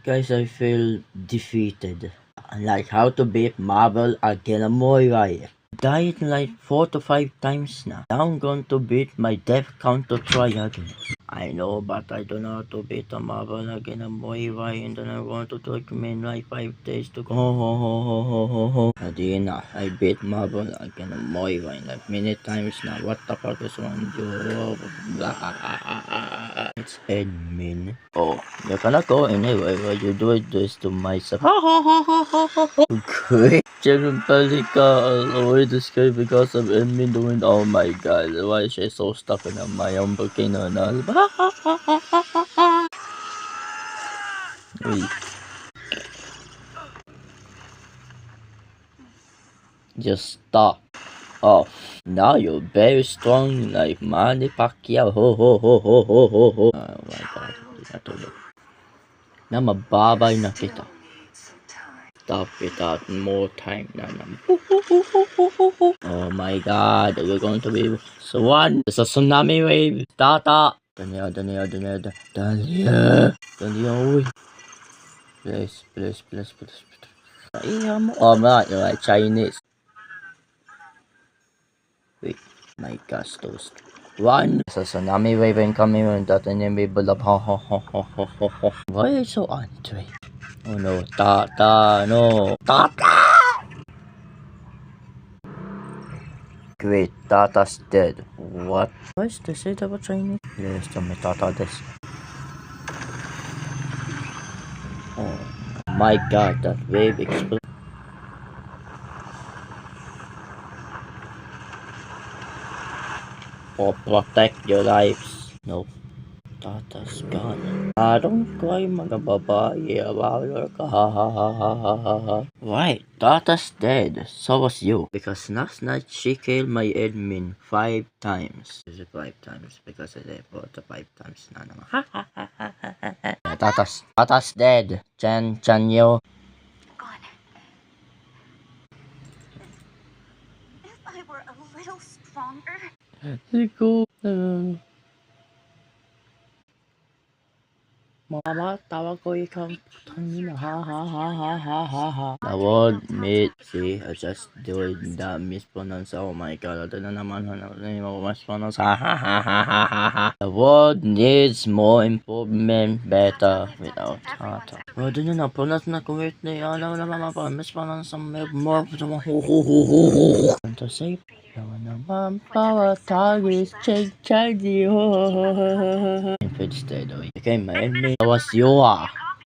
Guys, I feel defeated. Like how to beat Marvel again a Moirai. Died like 4 to 5 times now. Now I'm going to beat my death count to try again. I know, but I don't know how to beat a Marvel again a Moirai, and then I'm going to take me like 5 days to go. Adina, I beat Marvel again a Moirai like many times now. What the fuck is wrong with you? It's admin. Oh, you're gonna go anyway while you do this to myself. Okay. German Pelika always escaped because of admin doing. Oh my god, why is she so stuck in my own volcano now? Wait, just stop. Oh, now you're very strong like Manny Pacquiao. Ho ho ho ho ho ho ho. Oh my god, natulog. Na mababay na kita. Stop without more time na naman. Oh my god, we're going to be one. It's a tsunami wave. Tata. Daniel, Daniel, Daniel, Daniel. Daniel, uy. Please, please, please, please. Iya mo. Oh my, you're like Chinese. Wait, my gosh, those. One. It's a tsunami wave incoming and that enemy below. Ho ho ho ho ho ho ho. Why are you so angry? Oh no, Tata, no. Tata! Great, Tata's dead. What? Why is this about Chinese? Please tell me Tata this. Oh my god, that wave exploded. Oh, protect your lives. No, Tata's gone. Don't cry mga babae about your ha. Right, Tata's dead. So was you. Because last night she killed my admin 5 times. Is it 5 times? Because I did 5 times na naman. Tata's dead. Chanyo. Gone. If I were a little stronger. Siguro. Mama, tawag ko ikaw. Tangina, ha. The word meat, see, I just doing that mispronounce. Oh my god, I don't know naman mispronounce. Ha. The word needs more improvement, better without tata. Oh, dun yun na, pronounce na correctly. Alam na mama pa, mispronounce ang more. To say, naman power targets, change, Instead, became my enemy. That was you.